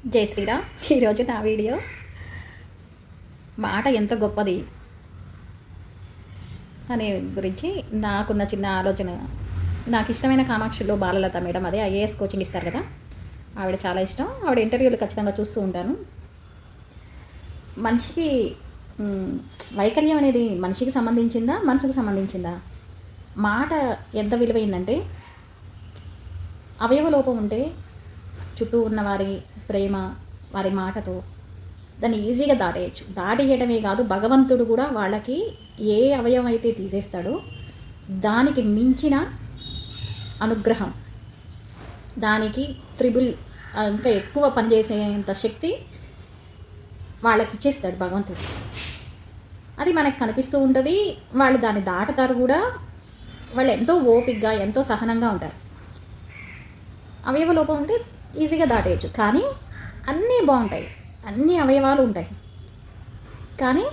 జై శ్రీరామ్. ఈరోజు నా వీడియో మాట ఎంత గొప్పది అనే గురించి నాకున్న చిన్న ఆలోచన. నాకు ఇష్టమైన కామాక్షిలో బాలలత మేడం, అదే ఐఏఎస్ కోచింగ్ ఇస్తారు కదా, ఆవిడ చాలా ఇష్టం. ఆవిడ ఇంటర్వ్యూలు ఖచ్చితంగా చూస్తూ ఉంటాను. మనిషికి వైకల్యం అనేది మనిషికి సంబంధించిందా, మనసుకు సంబంధించిందా? మాట ఎంత విలువైందంటే, అవయవ లోపం ఉంటే చుట్టూ ఉన్న వారి ప్రేమ, వారి మాటతో దాన్ని ఈజీగా దాటేయచ్చు. దాటేయడమే కాదు, భగవంతుడు కూడా వాళ్ళకి ఏ అవయవం అయితే తీసేస్తాడో దానికి మించిన అనుగ్రహం, దానికి త్రిబుల్ ఇంకా ఎక్కువ పనిచేసేంత శక్తి వాళ్ళకి ఇచ్చేస్తాడు భగవంతుడు. అది మనకు కనిపిస్తూ ఉంటుంది. వాళ్ళు దాన్ని దాటుతారు కూడా. వాళ్ళు ఎంతో ఓపికగా, ఎంతో సహనంగా ఉంటారు. అవయవ లోపం ఉంటే ఈజీగా దాటేయచ్చు, కానీ అన్నీ బాగుంటాయి, అన్ని అవయవాలు ఉంటాయి, కానీ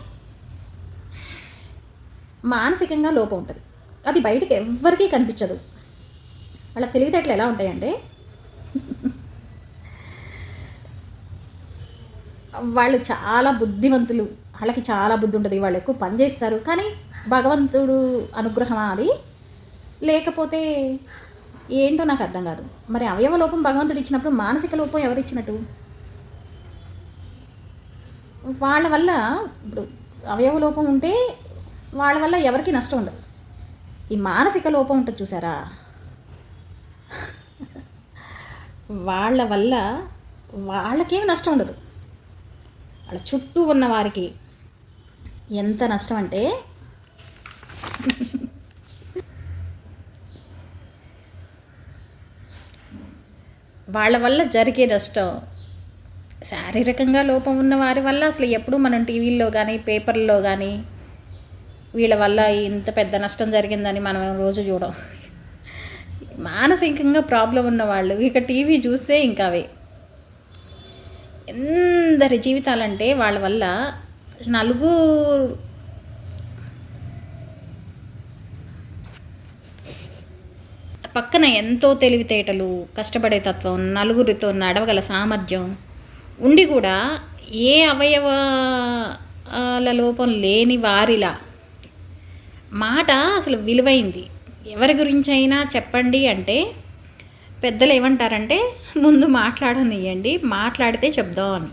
మానసికంగా లోపం ఉంటుంది. అది బయటకు ఎవ్వరికీ కనిపించదు. వాళ్ళ తెలివితేటలు ఎలా ఉంటాయంటే, వాళ్ళు చాలా బుద్ధిమంతులు, వాళ్ళకి చాలా బుద్ధి ఉంటుంది, వాళ్ళు ఎక్కువ పని చేస్తారు. కానీ భగవంతుడు అనుగ్రహమా అది, లేకపోతే ఏంటో నాకు అర్థం కాదు. మరి అవయవ లోపం భగవంతుడు ఇచ్చినప్పుడు మానసిక లోపం ఎవరు ఇచ్చినట్టు? వాళ్ళ వల్ల ఇప్పుడు అవయవ లోపం ఉంటే వాళ్ళ వల్ల ఎవరికి నష్టం ఉండదు. ఈ మానసిక లోపం ఉంటుంది చూసారా, వాళ్ళ వల్ల వాళ్ళకేమి నష్టం ఉండదు, వాళ్ళ చుట్టూ ఉన్న వారికి ఎంత నష్టం అంటే, వాళ్ళ వల్ల జరిగే నష్టం. శారీరకంగా లోపం ఉన్న వారి వల్ల అసలు ఎప్పుడు మనం టీవీల్లో కానీ పేపర్లో కానీ వీళ్ళ వల్ల ఇంత పెద్ద నష్టం జరిగిందని మనం రోజు చూడం. మానసికంగా ప్రాబ్లం ఉన్న వాళ్ళు ఇక టీవీ చూస్తే ఇంకా అవే. ఎందరి జీవితాలంటే వాళ్ళ వల్ల నలుగురు పక్కన ఎంతో తెలివితేటలు, కష్టపడే తత్వం, నలుగురితో నడవగల సామర్థ్యం ఉండి కూడా ఏ అవయవాల లోపం లేని వారిలా మాట అసలు విలువైంది. ఎవరి గురించి అయినా చెప్పండి అంటే పెద్దలు ఏమంటారంటే, ముందు మాట్లాడనియండి, మాట్లాడితే చెప్దాం అని.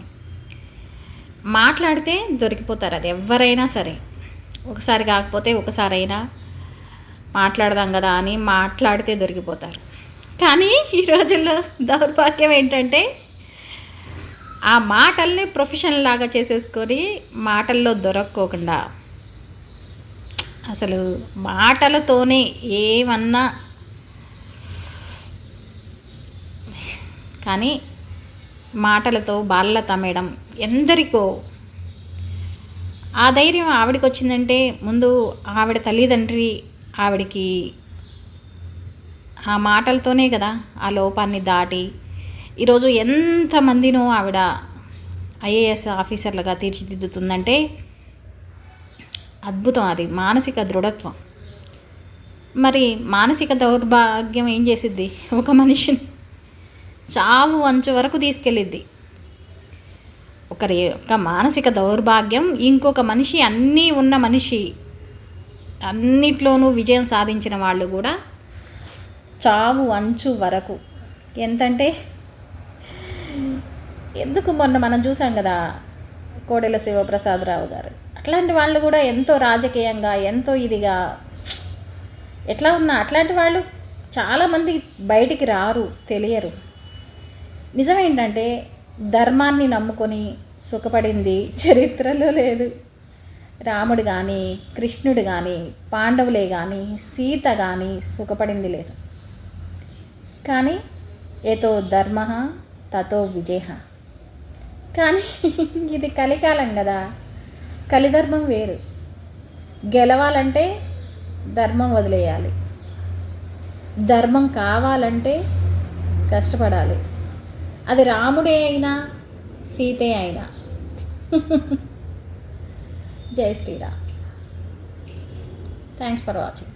మాట్లాడితే దొరికిపోతారు, అది ఎవరైనా సరే. ఒకసారి కాకపోతే ఒకసారైనా మాట్లాడదాం కదా అని మాట్లాడితే దొరికిపోతారు. కానీ ఈ రోజుల్లో దౌర్భాగ్యం ఏంటంటే, ఆ మాటల్ని ప్రొఫెషన్ లాగా చేసేసుకొని మాటల్లో దొరక్కోకుండా అసలు మాటలతోనే ఏమన్నా, కానీ మాటలతో బాలలత మేడం ఎందరికో ఆ ధైర్యం ఆవిడకి వచ్చిందంటే, ముందు ఆవిడ తల్లిదండ్రి ఆవిడికి ఆ మాటలతోనే కదా ఆ లోపాన్ని దాటి ఈరోజు ఎంతమందినో ఆవిడ ఐఏఎస్ ఆఫీసర్లుగా తీర్చిదిద్దుతుందంటే అద్భుతం. అది మానసిక దృఢత్వం. మరి మానసిక దౌర్భాగ్యం ఏం చేసిద్ది? ఒక మనిషిని చావు అంచు వరకు తీసుకెళ్ళిద్ది. ఒక మానసిక దౌర్భాగ్యం ఇంకొక మనిషి, అన్నీ ఉన్న మనిషి, అన్నిట్లోనూ విజయం సాధించిన వాళ్ళు కూడా చావు అంచు వరకు. ఎంతంటే, ఎందుకు మొన్న మనం చూసాం కదా కోడెల శివప్రసాదరావు గారు, అట్లాంటి వాళ్ళు కూడా ఎంతో రాజకీయంగా, ఎంతో ఇదిగా ఎట్లా ఉన్నా అట్లాంటి వాళ్ళు చాలామంది బయటికి రారు, తెలియరు. నిజమేంటంటే, ధర్మాన్ని నమ్ముకొని సుఖపడింది చరిత్రలో లేదు. రాముడు కానీ, కృష్ణుడు కానీ, పాండవులే కానీ, సీత కానీ సుఖపడింది లేదు. కానీ ఏతో ధర్మ తతో విజయ. కానీ ఇది కలికాలం కదా, కలిధర్మం వేరు. గెలవాలంటే ధర్మం వదిలేయాలి, ధర్మం కావాలంటే కష్టపడాలి. అది రాముడే అయినా సీతే అయినా. జై శ్రీరామ్. Thanks for watching.